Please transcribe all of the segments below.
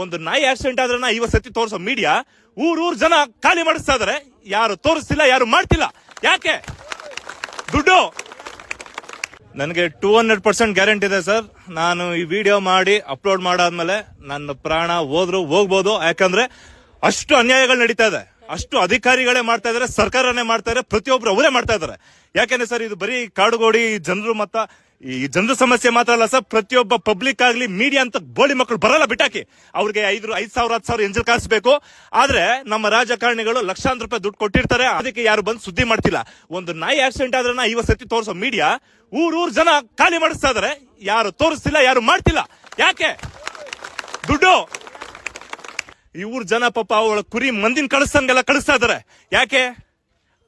ಒಂದು ನಾಯಿ ಆಕ್ಸಿಡೆಂಟ್ ಆದ್ರೆ 50 ಸತಿ ತೋರಿಸೋ ಮೀಡಿಯಾ ಊರ್ ಜನ ಖಾಲಿ ಮಾಡಿಸ್ತಾ ಇದಾರೆ. ಯಾರು ತೋರಿಸ್ತಿಲ್ಲ, ಯಾರು ಮಾಡ್ತಿಲ್ಲ. ಯಾಕೆ? ದುಡ್ಡು. ನನಗೆ 200% ಗ್ಯಾರಂಟಿ ಇದೆ ಸರ್. ನಾನು ಈ ವಿಡಿಯೋ ಮಾಡಿ ಅಪ್ಲೋಡ್ ಮಾಡಾದ್ಮೇಲೆ ನನ್ನ ಪ್ರಾಣ ಹೋದ್ರು ಹೋಗ್ಬೋದು. ಯಾಕಂದ್ರೆ ಅಷ್ಟು ಅನ್ಯಾಯಗಳು ನಡೀತಾ ಇದೆ, ಅಷ್ಟು ಅಧಿಕಾರಿಗಳೇ ಮಾಡ್ತಾ ಇದಾರೆ, ಸರ್ಕಾರನೇ ಮಾಡ್ತಾ ಇದಾರೆ, ಪ್ರತಿಯೊಬ್ರು ಅವರೇ ಮಾಡ್ತಾ ಇದಾರೆ. ಯಾಕೆಂದ್ರೆ ಸರ್ ಇದು ಬರೀ ಕಾಡುಗೋಡಿ ಜನರು ಮತ್ತ ಈ ಜನರ ಸಮಸ್ಯೆ ಮಾತ್ರ ಅಲ್ಲ ಸರ್, ಪ್ರತಿಯೊಬ್ಬ ಪಬ್ಲಿಕ್ ಆಗ್ಲಿ ಮೀಡಿಯಾ ಅಂತ ಬೋಳಿ ಮಕ್ಕಳು ಬರಲ್ಲ ಬಿಟ್ಟಾಕಿ. ಅವ್ರಿಗೆ 5,000 10,000 ಎಂಜಲ್ ಕಾಸಬೇಕು. ಆದ್ರೆ ನಮ್ಮ ರಾಜಕಾರಣಿಗಳು ಲಕ್ಷಾಂತರ ರೂಪಾಯಿ ದುಡ್ಡು ಕೊಟ್ಟಿರ್ತಾರೆ, ಅದಕ್ಕೆ ಯಾರು ಬಂದು ಸುದ್ದಿ ಮಾಡ್ತಿಲ್ಲ. ಒಂದು ನಾಯಿ ಆಕ್ಸಿಡೆಂಟ್ ಆದ್ರೆ 50 ಸತಿ ತೋರಿಸೋ ಮೀಡಿಯಾ ಊರ್ ಜನ ಖಾಲಿ ಮಾಡಿಸ್ತಾ ಇದಾರೆ. ಯಾರು ತೋರಿಸ್ತಿಲ್ಲ, ಯಾರು ಮಾಡ್ತಿಲ್ಲ. ಯಾಕೆ? ದುಡ್ಡು. ಈ ಊರ್ ಜನ ಪಾಪ ಅವಳ ಕುರಿ ಮಂದಿನ ಕಳಿಸ್ತಂಗೆಲ್ಲ ಕಳಿಸ್ತಾ ಇದಾರೆ. ಯಾಕೆ?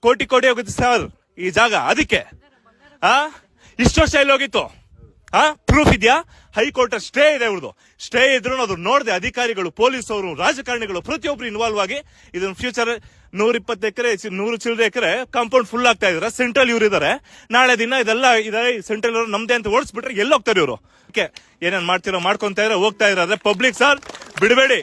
ಕೋಟಿ ಹೋಗುತ್ತೆ ಸರ್ ಈ ಜಾಗ. ಅದಕ್ಕೆ ಇಷ್ಟು ವರ್ಷ ಇಲ್ಲಿ ಹೋಗಿತ್ತು. ಪ್ರೂಫ್ ಇದೆಯಾ? ಹೈಕೋರ್ಟ್ ಸ್ಟೇ ಇದೆ. ಇವ್ರದ್ದು ಸ್ಟೇ ಇದ್ರು ಅದು ನೋಡದೆ ಅಧಿಕಾರಿಗಳು, ಪೊಲೀಸರು, ರಾಜಕಾರಣಿಗಳು ಪ್ರತಿಯೊಬ್ರು ಇನ್ವಾಲ್ವ್ ಆಗಿ ಇದನ್ನ ಫ್ಯೂಚರ್ 120 ಎಕರೆ 100 ಚಿಲ್ಲರೆ ಎಕರೆ ಕಾಂಪೌಂಡ್ ಫುಲ್ ಆಗ್ತಾ ಇದಾರೆ. ಸೆಂಟ್ರಲ್ ಇವ್ರು ಇದಾರೆ. ನಾಳೆ ದಿನ ಇದೆಲ್ಲ ಇದೆ ಸೆಂಟ್ರಲ್ ಇವರು ನಮ್ದೇ ಅಂತ ಓಡಿಸ್ಬಿಟ್ರೆ ಎಲ್ಲಿ ಹೋಗ್ತಾರೆ ಇವರು? ಏನೇನ್ ಮಾಡ್ತಿರೋ ಮಾಡ್ಕೊಂತ ಇದ್ರೆ ಹೋಗ್ತಾ ಇದ್ರೆ ಪಬ್ಲಿಕ್ ಸರ್ ಬಿಡಬೇಡಿ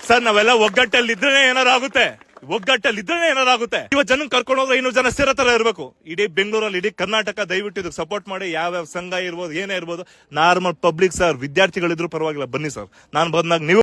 ಸರ್. ನಾವೆಲ್ಲ ಒಗ್ಗಟ್ಟಲ್ಲಿ ಇದ್ರೆ ಏನಾರು ಆಗುತ್ತೆ, ಇವತ್ತು ಜನ ಕರ್ಕೊಂಡು ಹೋದ್ರೆ 500 ಜನ ಸೇರೋ ತರ ಇರಬೇಕು. ಇಡೀ ಬೆಂಗಳೂರಲ್ಲಿ, ಇಡೀ ಕರ್ನಾಟಕ ದಯವಿಟ್ಟು ಇದಕ್ಕೆ ಸಪೋರ್ಟ್ ಮಾಡಿ. ಯಾವ ಸಂಘ ಇರ್ಬೋದು, ಏನೇ ಇರ್ಬೋದು, ನಾರ್ಮಲ್ ಪಬ್ಲಿಕ್ ಸರ್, ವಿದ್ಯಾರ್ಥಿಗಳಿದ್ರು ಪರವಾಗಿಲ್ಲ, ಬನ್ನಿ ಸರ್. ನಾನು ಬಂದಾಗ ನೀವು